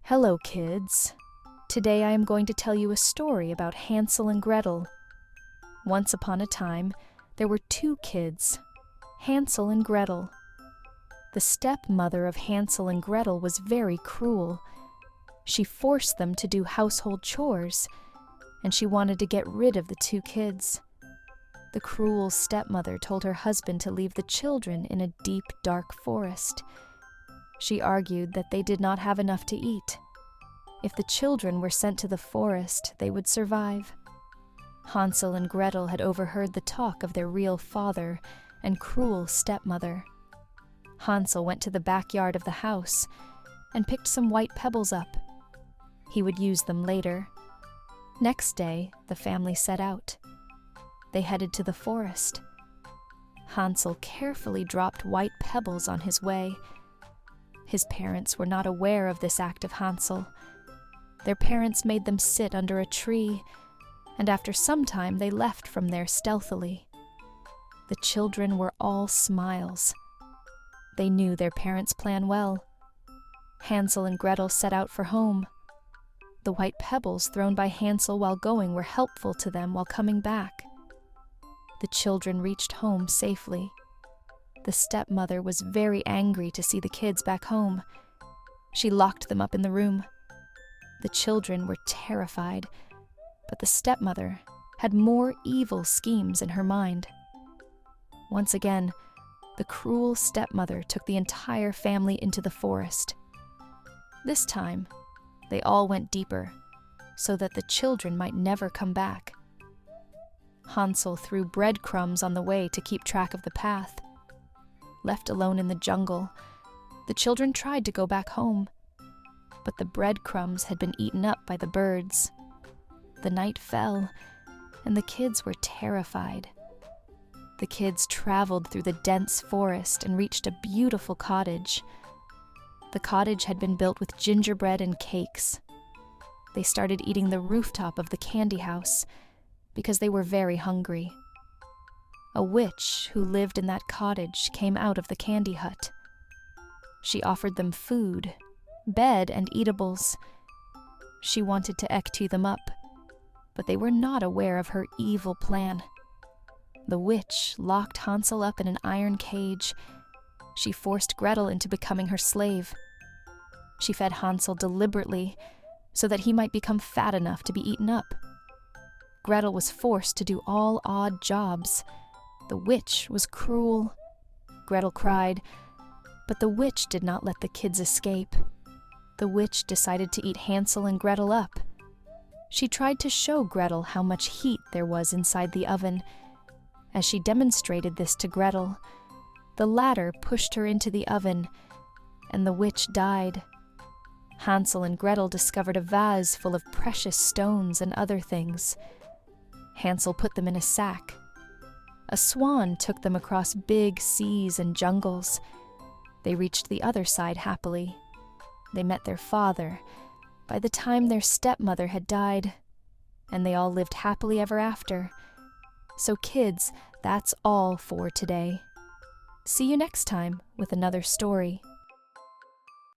Hello, kids. Today I am going to tell you a story about Hansel and Gretel. Once upon a time, there were two kids, Hansel and Gretel. The stepmother of Hansel and Gretel was very cruel. She forced them to do household chores, and she wanted to get rid of the two kids. The cruel stepmother told her husband to leave the children in a deep, dark forest. She argued that they did not have enough to eat. If the children were sent to the forest, they would survive. Hansel and Gretel had overheard the talk of their real father and cruel stepmother. Hansel went to the backyard of the house and picked some white pebbles up. He would use them later. Next day, the family set out. They headed to the forest. Hansel carefully dropped white pebbles on his way. His parents were not aware of this act of Hansel. Their parents made them sit under a tree, and after some time they left from there stealthily. The children were all smiles. They knew their parents' plan well. Hansel and Gretel set out for home. The white pebbles thrown by Hansel while going were helpful to them while coming back. The children reached home safely. The stepmother was very angry to see the kids back home. She locked them up in the room. The children were terrified, but the stepmother had more evil schemes in her mind. Once again, the cruel stepmother took the entire family into the forest. This time, they all went deeper, so that the children might never come back. Hansel threw breadcrumbs on the way to keep track of the path. Left alone in the jungle, the children tried to go back home, but the breadcrumbs had been eaten up by the birds. The night fell, and the kids were terrified. The kids traveled through the dense forest and reached a beautiful cottage. The cottage had been built with gingerbread and cakes. They started eating the rooftop of the candy house because they were very hungry. A witch who lived in that cottage came out of the candy hut. She offered them food, bed, and eatables. She wanted to ecto them up, but they were not aware of her evil plan. The witch locked Hansel up in an iron cage. She forced Gretel into becoming her slave. She fed Hansel deliberately so that he might become fat enough to be eaten up. Gretel was forced to do all odd jobs. The witch was cruel. Gretel cried, but the witch did not let the kids escape. The witch decided to eat Hansel and Gretel up. She tried to show Gretel how much heat there was inside the oven. As she demonstrated this to Gretel, the latter pushed her into the oven, and the witch died. Hansel and Gretel discovered a vase full of precious stones and other things. Hansel put them in a sack. A swan took them across big seas and jungles. They reached the other side happily. They met their father by the time their stepmother had died, and they all lived happily ever after. So kids, that's all for today. See you next time with another story.